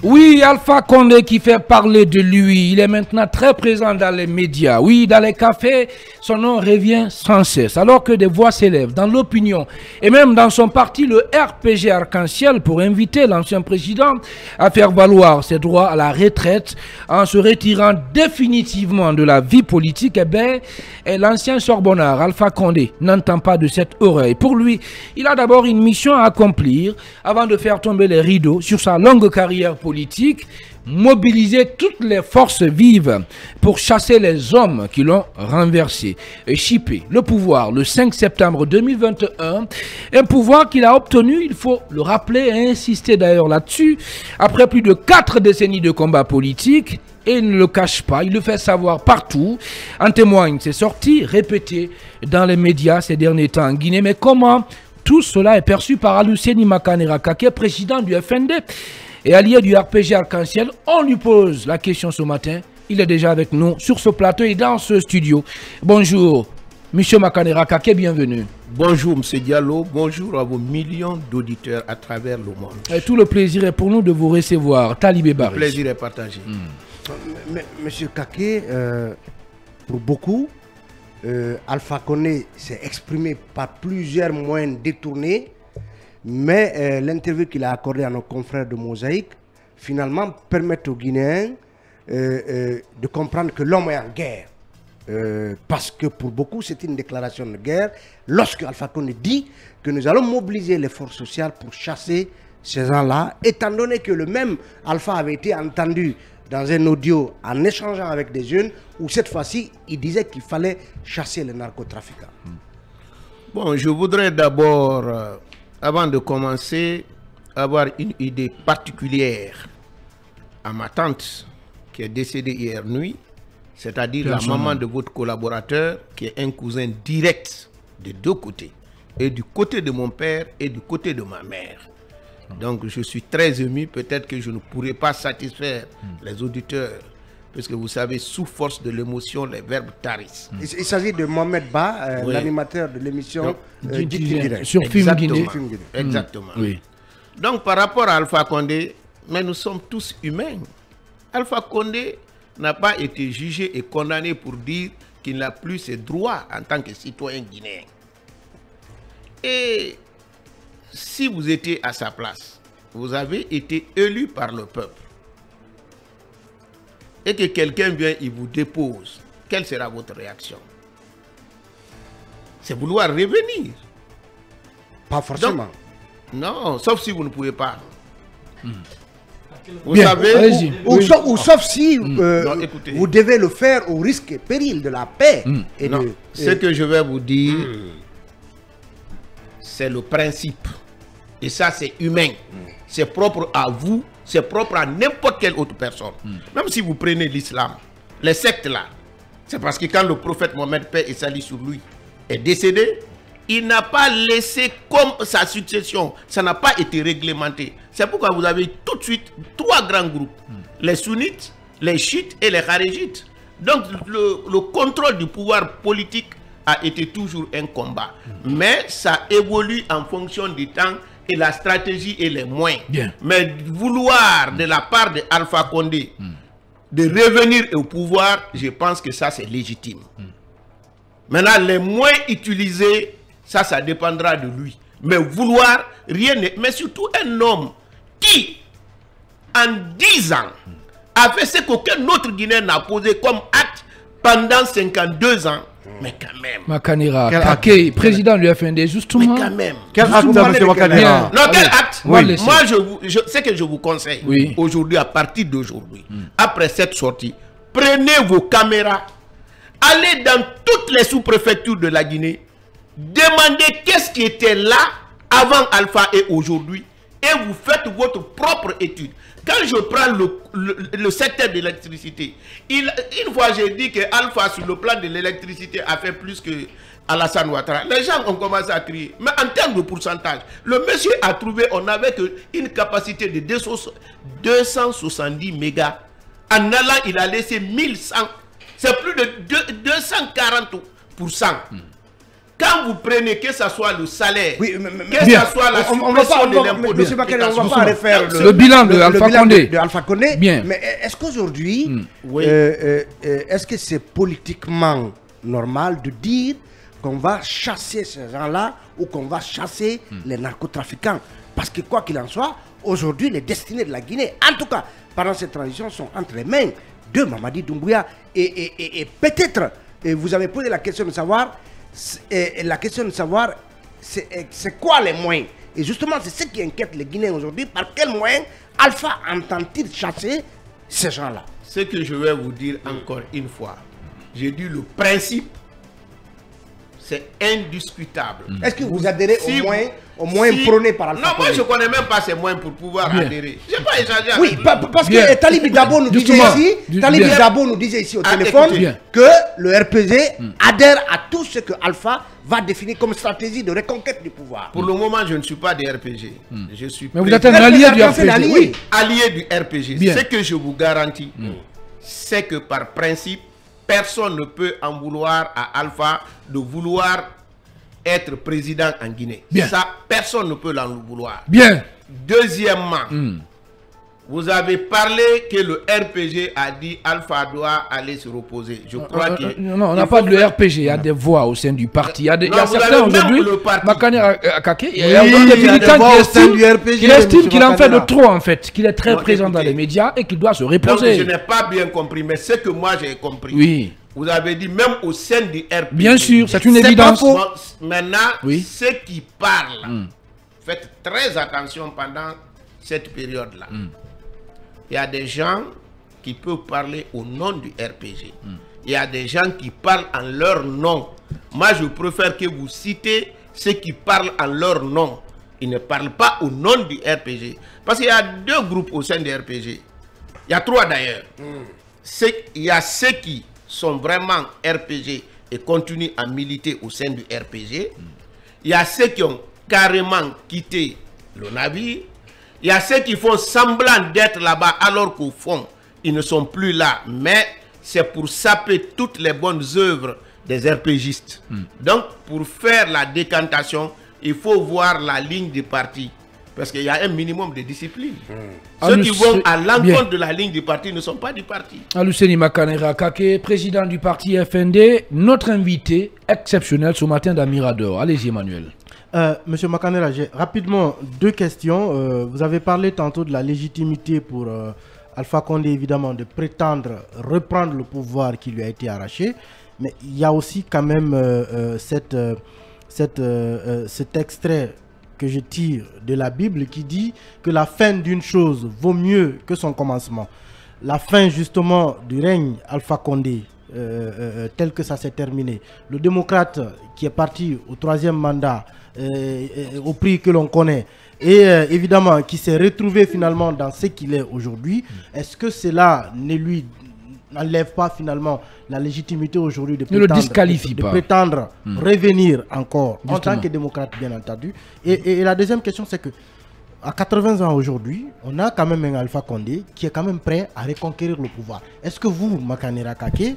Oui, Alpha Condé qui fait parler de lui. Il est maintenant très présent dans les médias. Oui, dans les cafés, son nom revient sans cesse. Alors que des voix s'élèvent dans l'opinion et même dans son parti, le RPG Arc-en-Ciel, pour inviter l'ancien président à faire valoir ses droits à la retraite en se retirant définitivement de la vie politique, eh bien, l'ancien Sorbonnard, Alpha Condé, n'entend pas de cette oreille. Pour lui, il a d'abord une mission à accomplir avant de faire tomber les rideaux sur sa longue carrière politique, mobiliser toutes les forces vives pour chasser les hommes qui l'ont renversé et chipper le pouvoir le 5 septembre 2021, un pouvoir qu'il a obtenu, il faut le rappeler et insister d'ailleurs là-dessus, après plus de 4 décennies de combat politique. Et il ne le cache pas, il le fait savoir partout. En témoignent ses sorties répétées dans les médias ces derniers temps en Guinée. Mais comment tout cela est perçu par Aluseni Makaneraka, qui est président du FND et allié du RPG Arc-en-Ciel? On lui pose la question ce matin. Il est déjà avec nous sur ce plateau et dans ce studio. Bonjour, M. Makaneraka, bienvenue. Bonjour, M. Diallo. Bonjour à vos millions d'auditeurs à travers le monde. Et tout le plaisir est pour nous de vous recevoir. Talibé Barry. Le plaisir est partagé. Monsieur Kaké, pour beaucoup, Alpha Condé s'est exprimé par plusieurs moyens détournés, mais l'interview qu'il a accordée à nos confrères de Mosaïque, finalement, permet aux Guinéens de comprendre que l'homme est en guerre. Parce que pour beaucoup, c'est une déclaration de guerre lorsque Alpha Condé dit que nous allons mobiliser les forces sociales pour chasser ces gens-là, étant donné que le même Alpha avait été entendu dans un audio en échangeant avec des jeunes où cette fois-ci, il disait qu'il fallait chasser les narcotrafiquants. Bon, je voudrais d'abord, avant de commencer, avoir une idée particulière à ma tante qui est décédée hier nuit, c'est-à-dire la maman de votre collaborateur qui est un cousin direct de deux côtés, et du côté de mon père et du côté de ma mère. Donc je suis très ému, peut-être que je ne pourrai pas satisfaire les auditeurs, parce que vous savez, sous force de l'émotion, les verbes tarissent. Il s'agit de Mohamed Ba, oui, l'animateur de l'émission sur Film Guinée. Exactement. Oui. Donc par rapport à Alpha Condé, mais nous sommes tous humains. Alpha Condé n'a pas été jugé et condamné pour dire qu'il n'a plus ses droits en tant que citoyen guinéen. Et si vous étiez à sa place, vous avez été élu par le peuple, et que quelqu'un vient et vous dépose, quelle sera votre réaction? C'est vouloir revenir. Pas forcément. Donc, non, sauf si vous ne pouvez pas. Vous Bien, savez, sauf si non, écoutez, vous devez le faire au risque et péril de la paix. Et non, ce que je vais vous dire, c'est le principe. Et ça, c'est humain. C'est propre à vous, c'est propre à n'importe quelle autre personne. Même si vous prenez l'islam, les sectes là, c'est parce que quand le prophète Mohammed, paix et salut sur lui, est décédé, il n'a pas laissé comme sa succession. Ça n'a pas été réglementé. C'est pourquoi vous avez tout de suite 3 grands groupes. Les sunnites, les chiites et les kharéjites. Donc le contrôle du pouvoir politique a été toujours un combat. Mais ça évolue en fonction du temps et la stratégie et les moyens. Bien. Mais vouloir de la part de Alpha Condé de revenir au pouvoir, je pense que ça c'est légitime. Maintenant, les moyens utilisés, ça dépendra de lui. Mais vouloir, rien n'est... Mais surtout un homme qui, en 10 ans, a fait ce qu'aucun autre Guinéen n'a posé comme acte pendant 52 ans. Mais quand même. Makanera, Kaké, président du FND, justement. Mais quand même. Quel acte, M. Makanera? Non, quel acte? Oui. Moi, ce que je vous conseille, Oui, aujourd'hui, à partir d'aujourd'hui, après cette sortie, prenez vos caméras, allez dans toutes les sous-préfectures de la Guinée, demandez qu'est-ce qui était là avant Alpha et aujourd'hui, et vous faites votre propre étude. Quand je prends le secteur de l'électricité, une fois j'ai dit que Alpha sur le plan de l'électricité a fait plus que Alassane Ouattara. Les gens ont commencé à crier. Mais en termes de pourcentage, le monsieur a trouvé, on avait une capacité de 270 mégas. En allant, il a laissé 1100. C'est plus de 240%. Quand vous prenez, que ce soit le salaire, Oui, que ce soit la suppression de l'impôt, Monsieur Bakary, on ne va pas refaire le bilan de Alpha Condé. De Alpha Condé. Bien. Mais est-ce qu'aujourd'hui, Oui. est-ce que c'est politiquement normal de dire qu'on va chasser ces gens-là ou qu'on va chasser les narcotrafiquants? Parce que quoi qu'il en soit, aujourd'hui, les destinées de la Guinée, en tout cas, pendant cette transition, sont entre les mains de Mamadi Doumbouya. Et peut-être, vous avez posé la question de savoir, c'est quoi les moyens? Et justement, c'est ce qui inquiète les Guinéens aujourd'hui. Par quels moyens Alpha entend-il chasser ces gens-là? Ce que je vais vous dire encore une fois, j'ai dit le principe, c'est indiscutable. Est-ce que vous adhérez Si au moins prôné par Alpha Non, moi Condé? je ne connais même pas ces moyens pour pouvoir adhérer. Je n'ai pas échangé avec Oui, lui. parce Bien. que Talib Dabo nous disait Justement. ici, Talib Bien. Dabo nous disait ici au Ah, téléphone écoutez. Bien. que le RPG adhère à tout ce que Alpha va définir comme stratégie de reconquête du pouvoir. Pour le moment, je ne suis pas des RPG. Je suis Mais vous président- êtes un allié du c'est RPG. l'allié. Oui. allié du RPG. Bien. Ce que je vous garantis, c'est que par principe, personne ne peut en vouloir à Alpha de vouloir être président en Guinée. Bien. Ça, personne ne peut l'en vouloir. Bien. Deuxièmement, vous avez parlé que le RPG a dit Alpha doit aller se reposer. Je crois que... Non, on n'a pas de RPG, il y a des voix au sein du parti. Il y a, il y a Non, vous certains avez même aujourd'hui, le parti. Makane Akake, il y Oui, a il y des a des militants voix qui au sein du RPG, estiment monsieur qu'il en fait de Makane. trop en fait, qu'il est très Non, présent dans écoutez. les médias et qu'il doit se Donc, reposer. je n'ai pas bien compris, mais ce que moi j'ai compris, Oui. vous avez dit même au sein du RPG. Bien sûr, c'est une C'est évidence. pas faux. Bon, maintenant, Oui. ceux qui parlent, faites très attention pendant cette période-là. Il y a des gens qui peuvent parler au nom du RPG. Il y a des gens qui parlent en leur nom. Moi, je préfère que vous citez ceux qui parlent en leur nom. Ils ne parlent pas au nom du RPG. Parce qu'il y a deux groupes au sein du RPG. Il y a trois d'ailleurs. Il y a ceux qui sont vraiment RPG et continuent à militer au sein du RPG. Il y a ceux qui ont carrément quitté le navire. Il y a ceux qui font semblant d'être là-bas alors qu'au fond, ils ne sont plus là. Mais c'est pour saper toutes les bonnes œuvres des RPGistes. Donc, pour faire la décantation, il faut voir la ligne du parti. Parce qu'il y a un minimum de discipline. Ceux qui vont à l'encontre de la ligne du parti ne sont pas du parti. Aluseni Makane Akake, président du parti FND, notre invité exceptionnel ce matin d'Amirador. Allez-y, Emmanuel. Monsieur Makanera, j'ai rapidement deux questions. Vous avez parlé tantôt de la légitimité pour Alpha Condé, évidemment, de prétendre reprendre le pouvoir qui lui a été arraché. Mais il y a aussi quand même cet extrait que je tire de la Bible qui dit que la fin d'une chose vaut mieux que son commencement. La fin justement du règne Alpha Condé, tel que ça s'est terminé. Le démocrate qui est parti au troisième mandat, au prix que l'on connaît, et évidemment qui s'est retrouvé finalement dans ce qu'il est aujourd'hui, est-ce que cela ne lui n'enlève pas finalement la légitimité aujourd'hui de Ne le disqualifie pas. prétendre revenir encore en Justement. tant que démocrate, bien entendu. Et la deuxième question, c'est que à 80 ans aujourd'hui, on a quand même un Alpha Condé qui est quand même prêt à reconquérir le pouvoir. Est-ce que vous, Makanera Kake,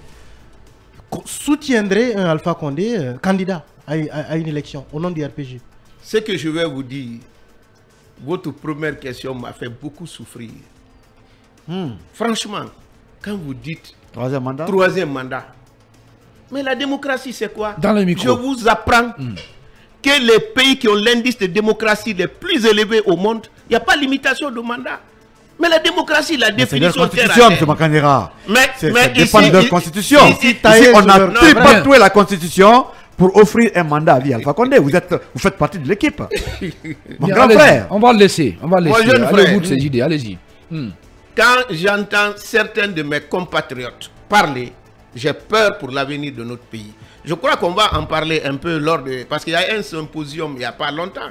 soutiendrez un Alpha Condé candidat à une élection au nom du RPG? Ce que je vais vous dire, votre première question m'a fait beaucoup souffrir. Franchement, quand vous dites troisième mandat, mais la démocratie c'est quoi? Dans le micro. Je vous apprends que les pays qui ont l'indice de démocratie les plus élevés au monde, il n'y a pas limitation de mandat. Mais la démocratie, la C'est leur définition constitution, M. Makanera. Ça dépend de leur constitution. Ici, on a tripatoué la constitution pour offrir un mandat à vie Alpha Condé. Vous faites partie de l'équipe. Mon Bien, grand allez-y. frère. On va le laisser. On va le Mon laisser. jeune Allez frère. au bout de ces idées. Allez-y. Quand j'entends certains de mes compatriotes parler, j'ai peur pour l'avenir de notre pays. Je crois qu'on va en parler un peu lors de... Parce qu'il y a un symposium il n'y a pas longtemps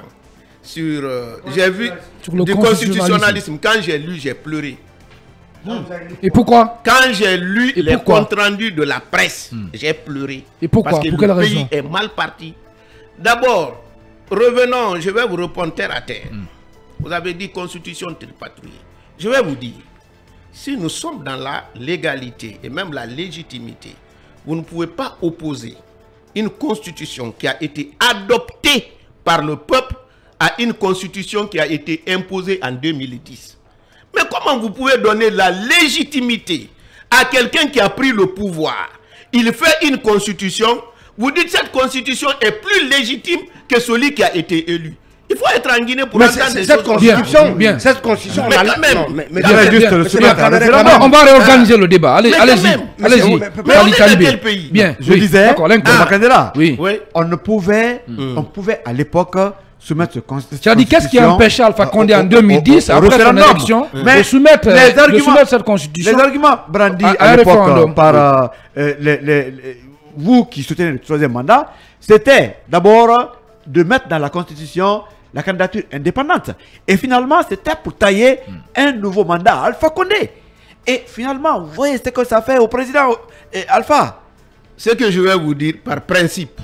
sur... j'ai vu Sur le du constitutionnalisme. Quand j'ai lu, j'ai pleuré. Et pourquoi? Quand j'ai lu Et les pourquoi comptes rendus de la presse, j'ai pleuré. Et pourquoi? Parce que Pour quelle le pays raison? est mal parti. D'abord, revenons, je vais vous répondre terre à terre. Vous avez dit constitution tripatouillée. Je vais vous dire, si nous sommes dans la légalité et même la légitimité, vous ne pouvez pas opposer une constitution qui a été adoptée par le peuple à une constitution qui a été imposée en 2010. Mais comment vous pouvez donner la légitimité à quelqu'un qui a pris le pouvoir? Il fait une constitution, vous dites que cette constitution est plus légitime que celui qui a été élu. Il faut être en Guinée pour entendre cette constitution. Bien. Cette constitution, mais quand même. On va réorganiser le débat. Allez-y. Allez-y. Mais on est dans quel pays? Bien. Je disais, oui. On ne pouvait, on pouvait à l'époque soumettre cette constitution. Tu as dit qu'est-ce qui a empêché Alpha Condé en 2010, après son élection, de soumettre cette constitution? Les arguments brandis à l'époque par vous qui soutenez le troisième mandat, c'était d'abord de mettre dans la constitution la candidature indépendante. Et finalement, c'était pour tailler un nouveau mandat à Alpha Condé. Et finalement, vous voyez ce que ça fait au président Alpha. Ce que je vais vous dire par principe.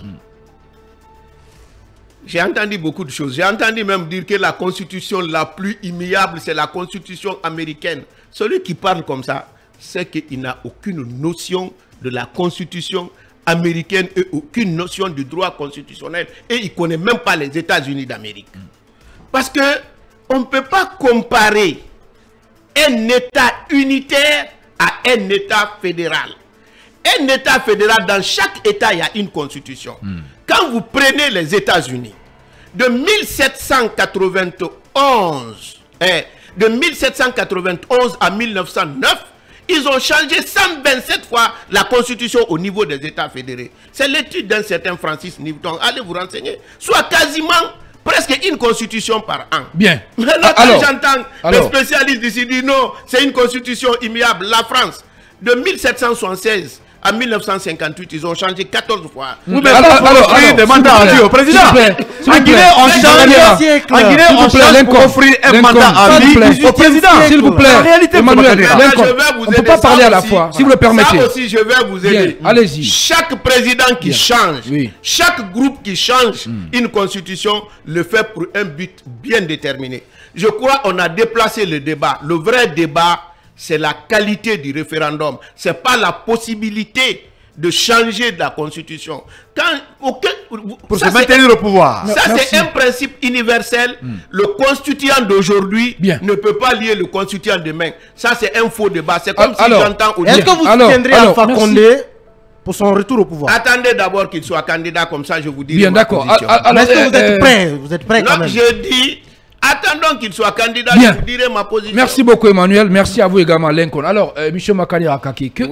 J'ai entendu beaucoup de choses. J'ai entendu même dire que la constitution la plus immuable, c'est la constitution américaine. Celui qui parle comme ça, c'est qu'il n'a aucune notion de la constitution américaine et aucune notion du droit constitutionnel. Et il ne connaît même pas les États-Unis d'Amérique. Parce que on ne peut pas comparer un État unitaire à un État fédéral. Un État fédéral, dans chaque État, il y a une constitution. Quand vous prenez les États-Unis, de 1791 à 1909, ils ont changé 127 fois la constitution au niveau des États fédérés. C'est l'étude d'un certain Francis Newton. Allez vous renseigner. Soit quasiment presque une constitution par an. Bien. Maintenant, quand j'entends les spécialistes ici dire non, c'est une constitution immuable. La France, de 1776 à 1958, ils ont changé 14 fois. Vous mettez des mandats à vie au président. En Guinée, on change pour offrir un mandat à vie au président. S'il vous plaît, Emmanuel, on ne peut pas parler à la fois, si vous le permettez. Ça aussi, je vais vous aider. Allez-y. Chaque président qui change, chaque groupe qui change une constitution le fait pour un but bien déterminé. Je crois qu'on a déplacé le débat. Le vrai débat, c'est la qualité du référendum. Ce n'est pas la possibilité de changer de la constitution. Pour se maintenir au pouvoir. Ça, c'est un principe universel. Le constituant d'aujourd'hui ne peut pas lier le constituant de demain. Ça, c'est un faux débat. C'est comme si j'entends... Est-ce que vous soutiendrez Alpha Condé pour son retour au pouvoir? Attendez d'abord qu'il soit candidat, comme ça je vous dis. Bien, d'accord. Alors, est-ce que vous êtes prêts? Vous êtes prêts quand même? Je dis... Attendons qu'il soit candidat, je vous dirai ma position. Merci beaucoup Emmanuel, merci à vous également Lincoln. Alors, M. Makani Akaki, que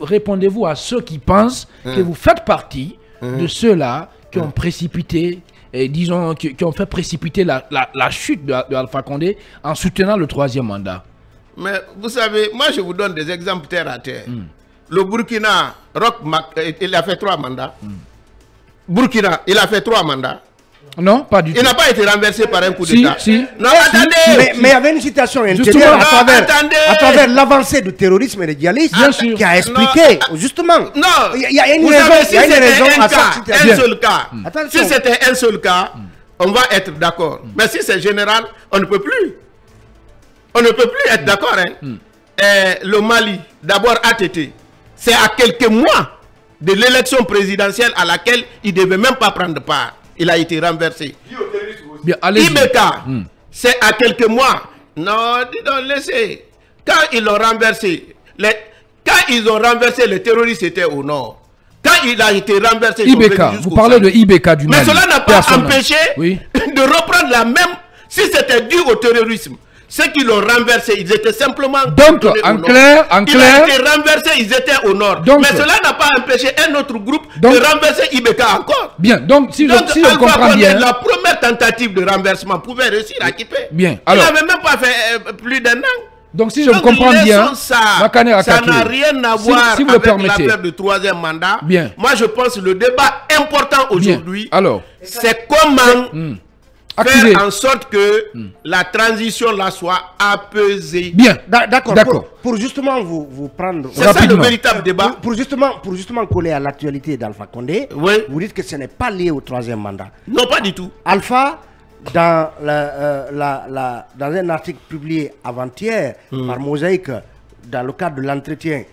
répondez-vous à ceux qui pensent que vous faites partie de ceux-là qui ont précipité, disons, qui ont fait précipiter la chute de Alpha Condé en soutenant le troisième mandat? Mais vous savez, moi je vous donne des exemples terre à terre. Le Burkina, il a fait 3 mandats. Burkina, il a fait 3 mandats. Non, pas du tout. Il n'a pas été renversé par un coup d'État. Non, attendez. Mais il y avait une situation intérieure à travers l'avancée du terrorisme et du djihadisme qui a expliqué, justement. Non, il y a une raison à ça. Un seul cas. Si c'était un seul cas, on va être d'accord. Mais si c'est général, on ne peut plus. On ne peut plus être d'accord. Le Mali, d'abord ATT, c'est à quelques mois de l'élection présidentielle à laquelle il ne devait même pas prendre part. Il a été renversé. Ibeka, c'est à quelques mois. Non, dis donc, laissez. Quand ils l'ont renversé, les terroristes étaient au nord. Quand il a été renversé, Ibeka, vous parlez de Ibeka du Mali. Mais cela n'a pas empêché de reprendre la même. Si c'était dû au terrorisme, ceux qui l'ont renversé, ils étaient simplement... Donc, en clair... Il a été renversé, ils étaient au nord. Donc, mais cela n'a pas empêché un autre groupe de renverser Ibeka encore. Bien, donc si on comprend bien... La première tentative de renversement pouvait réussir à Kipé. Bien, alors... Il n'avait même pas fait plus d'un an. Donc si je comprends bien... Ça n'a rien à voir avec l'affaire du troisième mandat. Bien. Moi, je pense que le débat important aujourd'hui, c'est comment... faire en sorte que la transition là soit apaisée. Bien, d'accord. Pour justement vous prendre... C'est ça le véritable débat. Pour justement coller à l'actualité d'Alpha Condé, vous dites que ce n'est pas lié au troisième mandat. Non, pas du tout. Alpha, dans un article publié avant-hier par Mosaïque, dans le cadre de l'entretien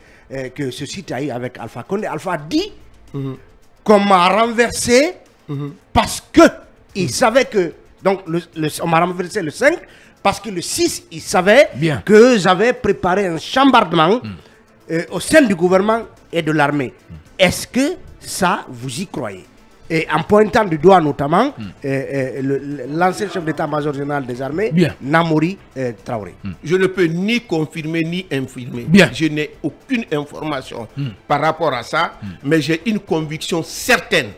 que ce site a eu avec Alpha Condé, Alpha dit qu'on m'a renversé parce que il savait que... Donc, on m'a renversé le 5 parce que le 6, il savait que j'avais préparé un chambardement au sein du gouvernement et de l'armée. Est-ce que ça, vous y croyez? Et en pointant du doigt notamment l'ancien chef d'état-major général des armées, Namori Traoré. Je ne peux ni confirmer ni infirmer. Je n'ai aucune information par rapport à ça, mais j'ai une conviction certaine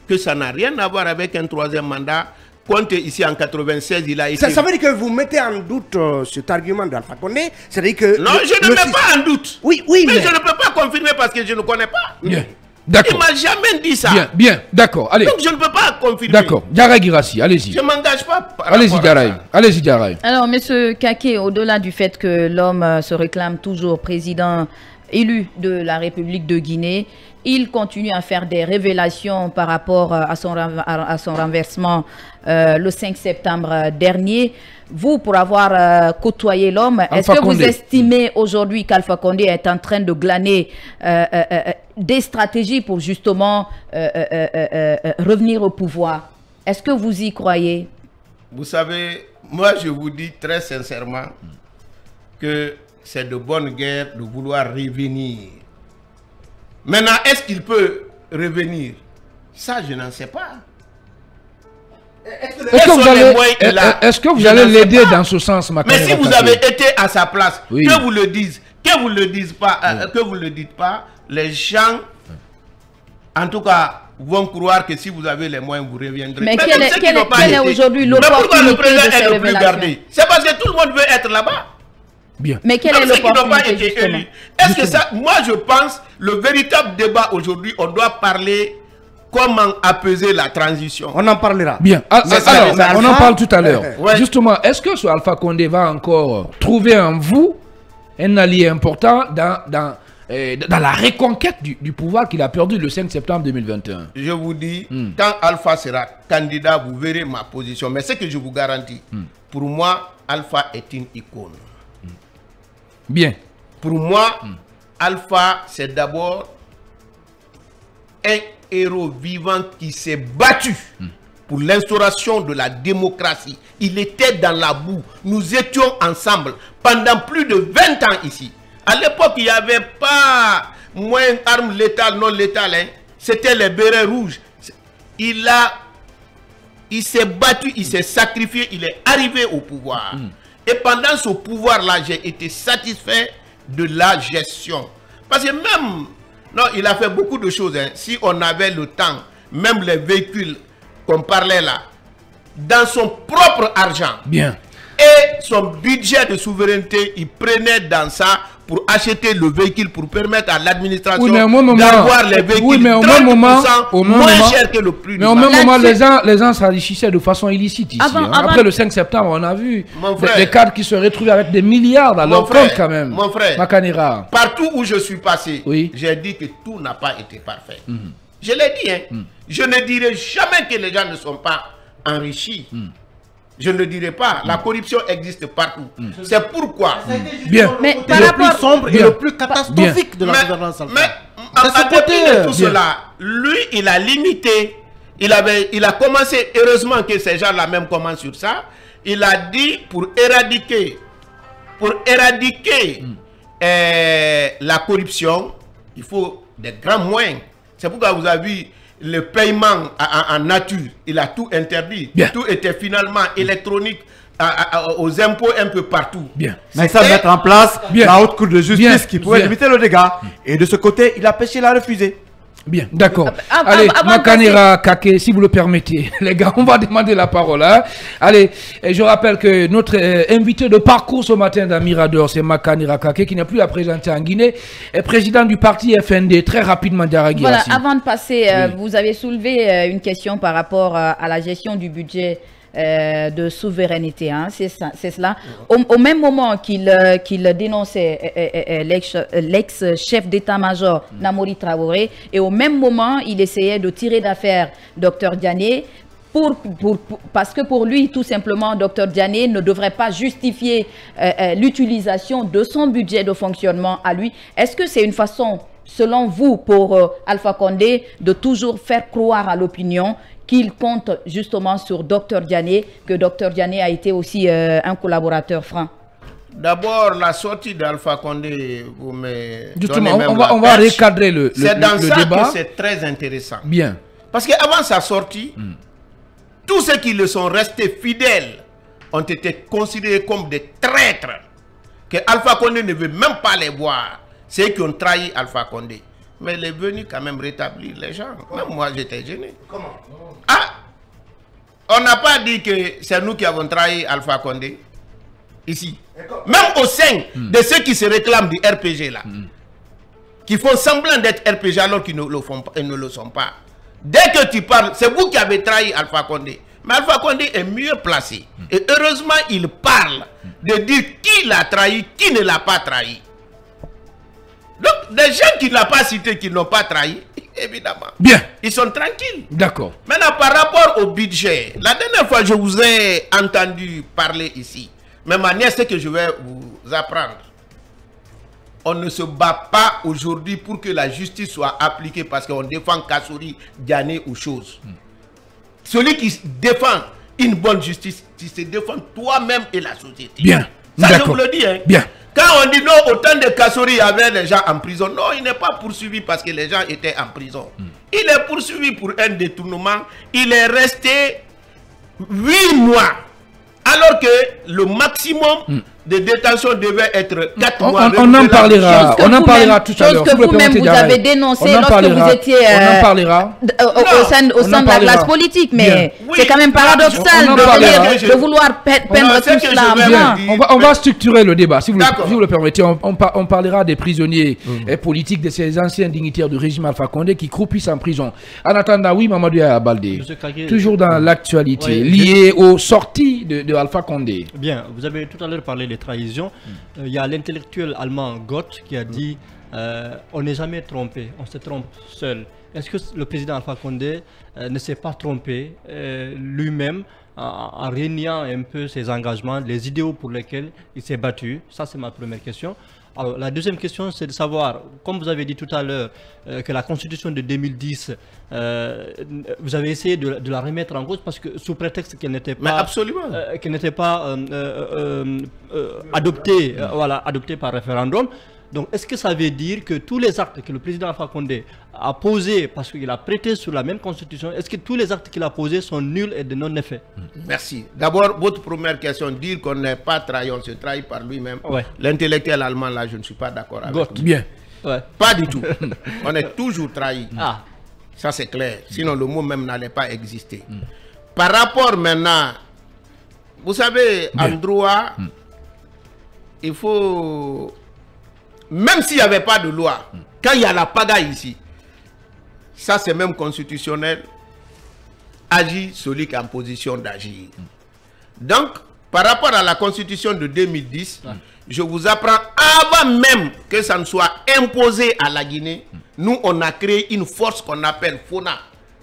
que ça n'a rien à voir avec un troisième mandat. Quand ici en 96, il a été... Ça veut dire que vous mettez en doute cet argument d'Alpha Condé? C'est-à-dire que... Non, je ne mets pas en doute. Oui, mais je ne peux pas confirmer parce que je ne connais pas. D'accord. Il m'a jamais dit ça. Bien, d'accord. Allez. Donc je ne peux pas confirmer. D'accord. Diarra Guirassy, allez-y. Je ne m'engage pas. Allez-y, Diarra. Allez-y, Diarra. Alors, M. Kaké, au-delà du fait que l'homme se réclame toujours président élu de la République de Guinée, il continue à faire des révélations par rapport à son renversement le 5 septembre dernier. Vous, pour avoir côtoyé l'homme, est-ce que vous estimez aujourd'hui qu'Alpha Condé est en train de glaner des stratégies pour justement revenir au pouvoir? Est-ce que vous y croyez? Vous savez, moi je vous dis très sincèrement que c'est de bonne guerre de vouloir revenir. Maintenant, est-ce qu'il peut revenir? Ça, je n'en sais pas. Est-ce que vous allez l'aider dans ce sens, Mais si vous avez été à sa place, que vous le dites, que vous le dites pas, que vous le dites pas, les gens, en tout cas, vont croire que si vous avez les moyens, vous reviendrez. Mais quelle est aujourd'hui l'opportunité de ces révélations? C'est parce que tout le monde veut être là-bas. Mais quelle est l'opportunité? Est-ce que ça, moi je pense, le véritable débat aujourd'hui, on doit parler comment apaiser la transition. On en parlera. Bien. Alors, on en parle tout à l'heure. Justement, est-ce que ce Alpha Condé va encore trouver en vous un allié important dans la reconquête du pouvoir qu'il a perdu le 5 septembre 2021? Je vous dis, quand Alpha sera candidat, vous verrez ma position. Mais ce que je vous garantis, pour moi, Alpha est une icône. Bien. Pour moi, Alpha, c'est d'abord un héros vivant qui s'est battu pour l'instauration de la démocratie. Il était dans la boue. Nous étions ensemble pendant plus de 20 ans ici. À l'époque, il n'y avait pas moins d'armes létales, non létales. Hein. C'était les bérets rouges. Il s'est battu, il s'est sacrifié, il est arrivé au pouvoir. Et pendant ce pouvoir-là, j'ai été satisfait de la gestion. Parce que même, non, il a fait beaucoup de choses. Hein. Si on avait le temps, même les véhicules qu'on parlait là, dans son propre argent. Bien. Et son budget de souveraineté, il prenait dans ça pour acheter le véhicule, pour permettre à l'administration d'avoir les véhicules moins chers que le plus. Mais au même moment, les gens s'enrichissaient de façon illicite ici. Après le 5 septembre, on a vu des cadres qui se retrouvaient avec des milliards dans leur compte quand même. Mon frère, Makanera. Partout où je suis passé, j'ai dit que tout n'a pas été parfait. Je l'ai dit, hein. Je ne dirai jamais que les gens ne sont pas enrichis. Je ne le dirai pas. La corruption existe partout. C'est pourquoi. Bien. Mais le plus sombre et le plus catastrophique de la gouvernance. Mais à côté de tout cela, lui, il a limité. Il a commencé, heureusement que ces gens-là même commencent sur ça. Il a dit pour éradiquer la corruption, il faut des grands moyens. C'est pourquoi vous avez vu le paiement en nature, il a tout interdit. Tout était finalement électronique aux impôts un peu partout. Mais ça mettre en place la haute cour de justice qui pouvait limiter le dégât. Et de ce côté, il a pêché la refuser. Bien, d'accord. Allez, Makanera Kaké, si vous le permettez, les gars, on va demander la parole. Hein. Allez, et je rappelle que notre invité de parcours ce matin dans Mirador, c'est Makanera Kaké, qui n'est plus à présenter en Guinée, est président du parti FND. Très rapidement, Diarra Guirassy. Voilà, avant de passer, vous avez soulevé une question par rapport à la gestion du budget de souveraineté, hein, c'est cela. Au même moment qu'il dénonçait l'ex-chef d'état-major Namori Traoré, et au même moment il essayait de tirer d'affaire Dr Diané, parce que pour lui, tout simplement, Dr Diané ne devrait pas justifier l'utilisation de son budget de fonctionnement à lui. Est-ce que c'est une façon selon vous, pour Alpha Condé, de toujours faire croire à l'opinion qu'il compte justement sur Dr Diané, que Dr Diané a été aussi un collaborateur franc? D'abord, la sortie d'Alpha Condé, vous me justement, on va recadrer le débat. C'est dans ça que c'est très intéressant. Bien. Parce qu'avant sa sortie, tous ceux qui le sont restés fidèles ont été considérés comme des traîtres. Que Alpha Condé ne veut même pas les voir. C'est eux qui ont trahi Alpha Condé. Mais il est venu quand même rétablir les gens. Même moi, j'étais gêné. Comment? Ah! On n'a pas dit que c'est nous qui avons trahi Alpha Condé. Ici. Même au sein de ceux qui se réclament du RPG là. Qui font semblant d'être RPG alors qu'ils ne le sont pas. Dès que tu parles, c'est vous qui avez trahi Alpha Condé. Mais Alpha Condé est mieux placé. Et heureusement, il parle de dire qui l'a trahi, qui ne l'a pas trahi. Donc, des gens qui ne l'ont pas cité, qui n'ont pas trahi, évidemment. Bien. Ils sont tranquilles. D'accord. Maintenant, par rapport au budget, la dernière fois, je vous ai entendu parler ici. Mais ma nièce, c'est que je vais vous apprendre. On ne se bat pas aujourd'hui pour que la justice soit appliquée parce qu'on défend Kassory, Diané ou chose. Celui qui défend une bonne justice, tu te défends toi-même et la société. Bien. Ça, je vous le dis. Hein. Bien. Quand on dit non, autant de Kassory, il y avait les gens en prison. Non, il n'est pas poursuivi parce que les gens étaient en prison. Il est poursuivi pour un détournement. Il est resté 8 mois. Alors que le maximum de détention devait être 4 mois. On en parlera. On en parlera tout à l'heure. Chose que vous-même vous avez dénoncé lorsque vous étiez au sein de la classe politique. Mais c'est quand même paradoxal de vouloir peindre tout cela. On va structurer le débat. Si vous le permettez, on parlera des prisonniers politiques, de ces anciens dignitaires du régime Alpha Condé qui croupissent en prison. En attendant, oui, Mamadou Yaya Baldé, toujours dans l'actualité, liée aux sorties de Alpha Condé. Bien, vous avez tout à l'heure parlé des trahisons. Il y a l'intellectuel allemand Gott qui a dit on n'est jamais trompé, on se trompe seul. Est-ce que le président Alpha Condé ne s'est pas trompé lui-même en régnant un peu ses engagements, les idéaux pour lesquels il s'est battu? Ça, c'est ma première question. Alors, la deuxième question, c'est de savoir, comme vous avez dit tout à l'heure, que la constitution de 2010, vous avez essayé de la remettre en cause parce que sous prétexte qu'elle n'était pas, adoptée, adoptée par référendum. Donc, est-ce que ça veut dire que tous les actes que le président Alpha Condé a posés, parce qu'il a prêté sur la même constitution, est-ce que tous les actes qu'il a posés sont nuls et de non-effet? Merci. D'abord, votre première question, dire qu'on n'est pas trahi, on se trahit par lui-même. Ouais. L'intellectuel allemand, là, je ne suis pas d'accord avec vous. Bien. Ouais. Pas du tout. On est toujours trahi. Ah. Ça, c'est clair. Sinon, le mot même n'allait pas exister. Par rapport maintenant, vous savez, en droit, il faut... Même s'il n'y avait pas de loi, quand il y a la pagaille ici, ça c'est même constitutionnel, agit celui qui est en position d'agir. Donc, par rapport à la constitution de 2010, je vous apprends, avant même que ça ne soit imposé à la Guinée, nous on a créé une force qu'on appelle FONA,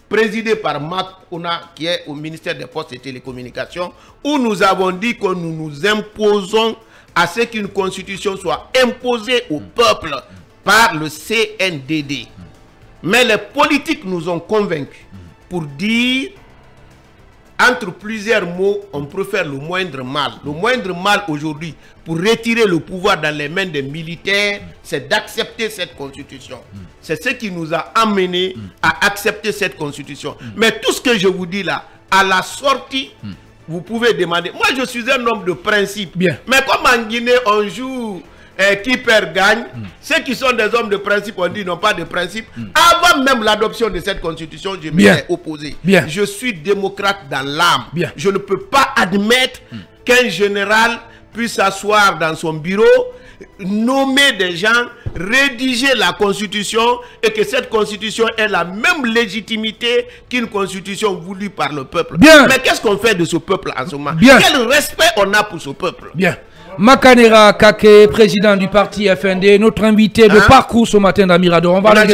présidée par Marc Ona, qui est au ministère des Postes et Télécommunications, où nous avons dit que nous nous imposons à ce qu'une constitution soit imposée au peuple par le CNDD. Mais les politiques nous ont convaincus pour dire, entre plusieurs mots, on préfère le moindre mal. Le moindre mal aujourd'hui, pour retirer le pouvoir dans les mains des militaires, c'est d'accepter cette constitution. C'est ce qui nous a amenés à accepter cette constitution. Mais tout ce que je vous dis là, à la sortie, vous pouvez demander. Moi, je suis un homme de principe. Bien. Mais comme en Guinée, on joue qui perd gagne, ceux qui sont des hommes de principe, on dit n'ont pas de principe. Avant même l'adoption de cette constitution, je m'étais opposé. Bien. Je suis démocrate dans l'âme. Je ne peux pas admettre qu'un général puisse s'asseoir dans son bureau, nommer des gens, rédiger la constitution et que cette constitution ait la même légitimité qu'une constitution voulue par le peuple. Bien. Mais qu'est-ce qu'on fait de ce peuple en ce moment? Quel respect on a pour ce peuple? Bien. Makanera Kake, président du parti FND, notre invité de parcours ce matin d'Amirador. On va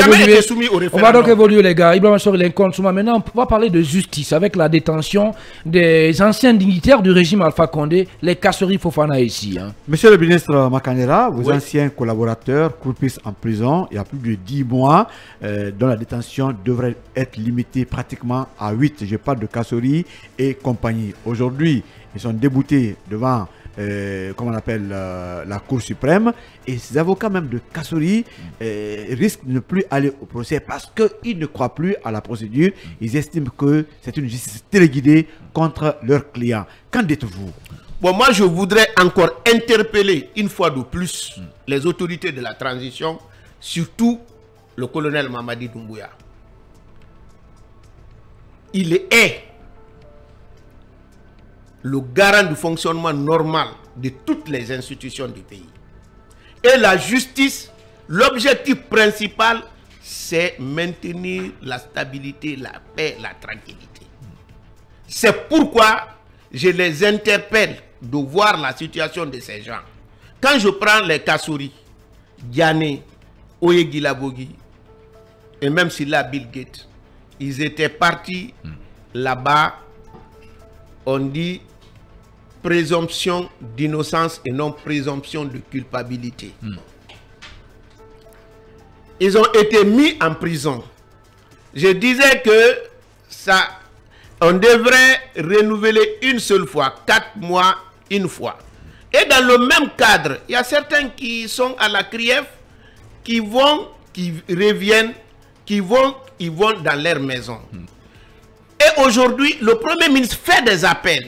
donc évoluer, les gars. Ibrahim Sorry maintenant, on va parler de justice avec la détention des anciens dignitaires du régime Alpha Condé, les Kassory Fofana ici. Hein. Monsieur le ministre Makanera, vos anciens collaborateurs croupissent en prison il y a plus de 10 mois, dont la détention devrait être limitée pratiquement à 8. Je parle de Kassory et compagnie. Aujourd'hui, ils sont déboutés devant comme on appelle la Cour suprême, et ces avocats même de Kassory risquent de ne plus aller au procès parce qu'ils ne croient plus à la procédure. Ils estiment que c'est une justice téléguidée contre leurs clients. Qu'en dites-vous? Bon, moi je voudrais encore interpeller une fois de plus les autorités de la transition, surtout le colonel Mamadi Doumbouya. Il est le garant du fonctionnement normal de toutes les institutions du pays. Et la justice, l'objectif principal, c'est maintenir la stabilité, la paix, la tranquillité. C'est pourquoi je les interpelle de voir la situation de ces gens. Quand je prends les Kassory, Diané, Oyegulabogi, et même si là Bill Gates, ils étaient partis là-bas, on dit présomption d'innocence et non présomption de culpabilité. Ils ont été mis en prison. Je disais que ça, on devrait renouveler une seule fois, 4 mois, une fois. Et dans le même cadre, il y a certains qui sont à la CRIEF, qui vont, qui reviennent, ils vont dans leur maison. Et aujourd'hui, le Premier ministre fait des appels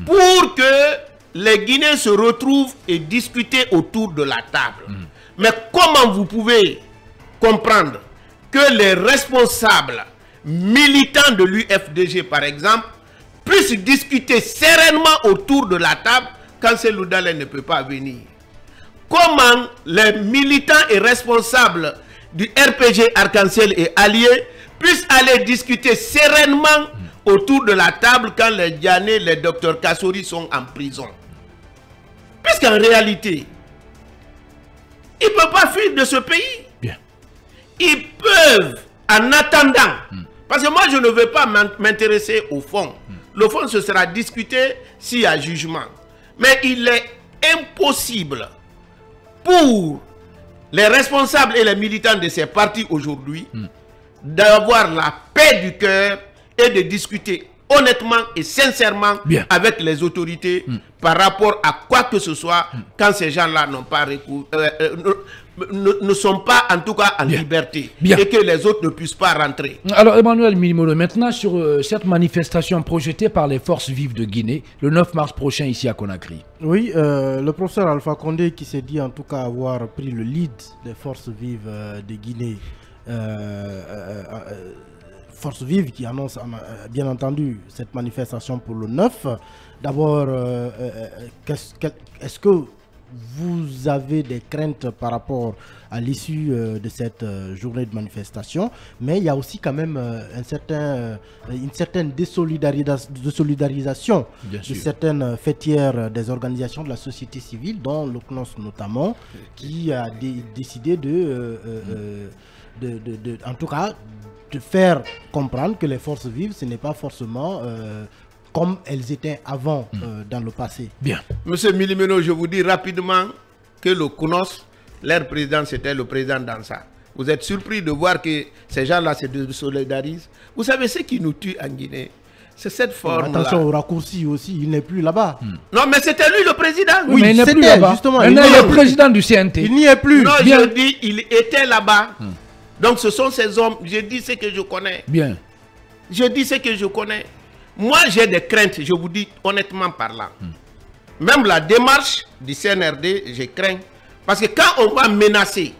pour que les Guinéens se retrouvent et discutent autour de la table. Mais comment vous pouvez comprendre que les responsables militants de l'UFDG, par exemple, puissent discuter sereinement autour de la table quand Cellou Dalein ne peut pas venir? Comment les militants et responsables du RPG Arc-en-Ciel et alliés puissent aller discuter sereinement autour de la table quand les Diané, les docteurs Kassory sont en prison? Puisqu'en réalité, ils ne peuvent pas fuir de ce pays. Bien. Ils peuvent, en attendant, parce que moi je ne veux pas m'intéresser au fond. Le fond, ce sera discuté s'il y a jugement. Mais il est impossible pour les responsables et les militants de ces partis aujourd'hui d'avoir la paix du cœur et de discuter honnêtement et sincèrement avec les autorités par rapport à quoi que ce soit quand ces gens-là n'ont pas ne sont pas en tout cas en liberté et que les autres ne puissent pas rentrer. Alors Emmanuel Milimolo, maintenant sur cette manifestation projetée par les forces vives de Guinée le 9 mars prochain ici à Conakry. Oui, le professeur Alpha Condé qui s'est dit en tout cas avoir pris le lead des forces vives de Guinée, forces vives qui annoncent bien entendu cette manifestation pour le 9. D'abord, est-ce que vous avez des craintes par rapport à l'issue de cette journée de manifestation? Mais il y a aussi quand même une certaine désolidarisation de certaines fêtières des organisations de la société civile, dont le CNOS notamment, qui a décidé en tout cas, de faire comprendre que les forces vives, ce n'est pas forcément comme elles étaient avant dans le passé. Bien. Monsieur Milimeno, je vous dis rapidement que le CNOS, leur président, c'était le président Dansa. Vous êtes surpris de voir que ces gens-là se désolidarisent. Vous savez ce qui nous tue en Guinée? C'est cette forme-là. Attention au raccourci aussi, il n'est plus là-bas. Non, mais c'était lui le président. Oui, mais il n'est plus là-bas. Justement, il est le président du CNT. Il n'y est plus. Non, je dis, il était là-bas. Donc ce sont ces hommes, je dis ce que je connais. Bien. Je dis ce que je connais. Moi j'ai des craintes, je vous dis honnêtement parlant. Même la démarche du CNRD, je crains. Parce que quand on va menacer,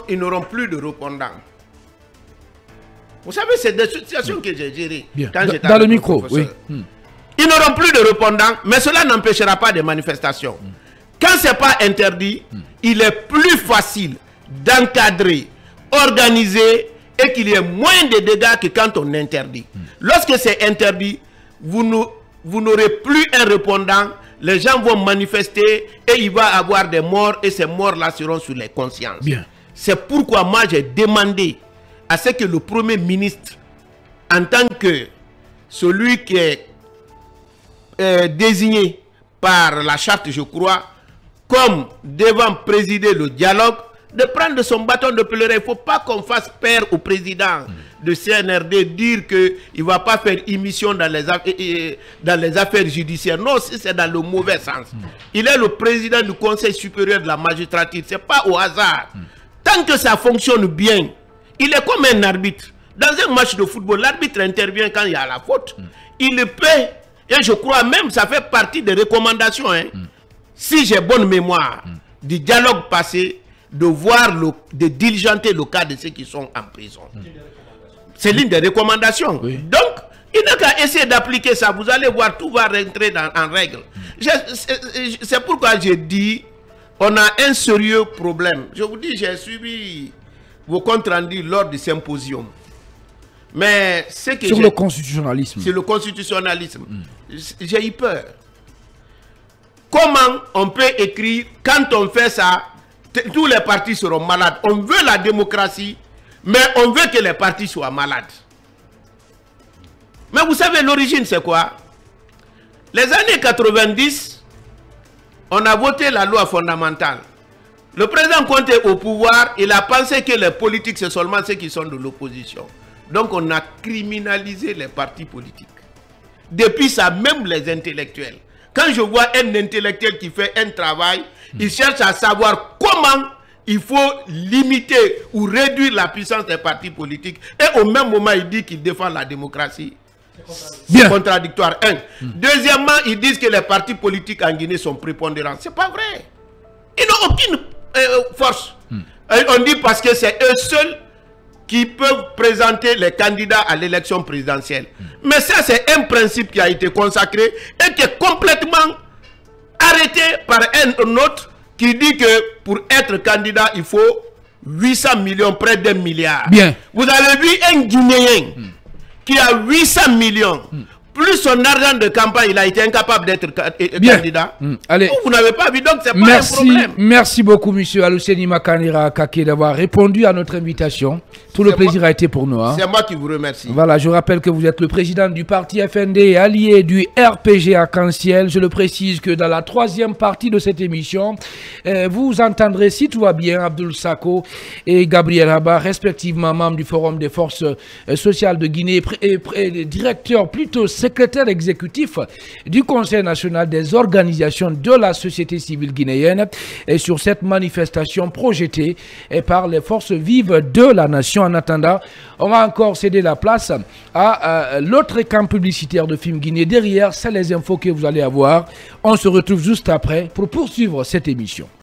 ils n'auront plus de répondants. Vous savez, c'est des situations que j'ai gérées. Quand j'étais dans le micro, oui. Ils n'auront plus de répondants, mais cela n'empêchera pas des manifestations. Quand ce n'est pas interdit, il est plus facile d'encadrer, organiser et qu'il y ait moins de dégâts que quand on interdit. Lorsque c'est interdit, vous vous n'aurez plus un répondant, les gens vont manifester et il va y avoir des morts et ces morts-là seront sur les consciences. C'est pourquoi moi j'ai demandé à ce que le Premier ministre, en tant que celui qui est désigné par la charte, je crois, comme devant présider le dialogue, de prendre son bâton de pèlerin. Il ne faut pas qu'on fasse peur au président de CNRD, dire qu'il ne va pas faire émission dans les affaires judiciaires. Non, c'est dans le mauvais sens. Il est le président du Conseil supérieur de la magistrature. Ce n'est pas au hasard. Tant que ça fonctionne bien, il est comme un arbitre. Dans un match de football, l'arbitre intervient quand il y a la faute. Il le paie. Et je crois même, ça fait partie des recommandations. Hein. Si j'ai bonne mémoire du dialogue passé, de voir, de diligenter le cas de ceux qui sont en prison. C'est l'une des recommandations. Donc, il n'a qu'à essayer d'appliquer ça. Vous allez voir, tout va rentrer en règle. C'est pourquoi j'ai dit, on a un sérieux problème. Je vous dis, j'ai suivi vos comptes rendus lors du symposium. Mais ce que sur le constitutionnalisme. Sur le constitutionnalisme. J'ai eu peur. Comment on peut écrire, quand on fait ça, tous les partis seront malades. On veut la démocratie, mais on veut que les partis soient malades. Mais vous savez, l'origine, c'est quoi? Les années 90, on a voté la loi fondamentale. Le président Conté au pouvoir, il a pensé que les politiques, c'est seulement ceux qui sont de l'opposition. Donc, on a criminalisé les partis politiques. Depuis ça, même les intellectuels. Quand je vois un intellectuel qui fait un travail, il cherche à savoir comment il faut limiter ou réduire la puissance des partis politiques. Et au même moment, il dit qu'il défend la démocratie. C'est contradictoire. Deuxièmement, ils disent que les partis politiques en Guinée sont prépondérants. C'est pas vrai. Ils n'ont aucune force. On dit parce que c'est eux seuls qui peuvent présenter les candidats à l'élection présidentielle. Mais ça, c'est un principe qui a été consacré et qui est complètement arrêté par un autre qui dit que pour être candidat, il faut 800 millions, près d'1 milliard. Vous avez vu un Guinéen qui a 800 millions, plus son argent de campagne, il a été incapable d'être candidat. Allez. Vous n'avez pas vu, donc c'est pas un problème. Merci beaucoup, monsieur Alouseni Makanira Kake, d'avoir répondu à notre invitation. Tout le plaisir a été pour nous. Hein. C'est moi qui vous remercie. Voilà, je rappelle que vous êtes le président du parti FND, allié du RPG Arc-en-Ciel. Je le précise que dans la troisième partie de cette émission, vous entendrez, si tout va bien, Abdoul Sako et Gabriel Haba, respectivement membres du Forum des forces sociales de Guinée et directeur, plutôt secrétaire exécutif du Conseil national des organisations de la société civile guinéenne, et sur cette manifestation projetée par les forces vives de la nation. En attendant, on va encore céder la place à l'autre camp publicitaire de Film Guinée. Derrière, c'est les infos que vous allez avoir. On se retrouve juste après pour poursuivre cette émission.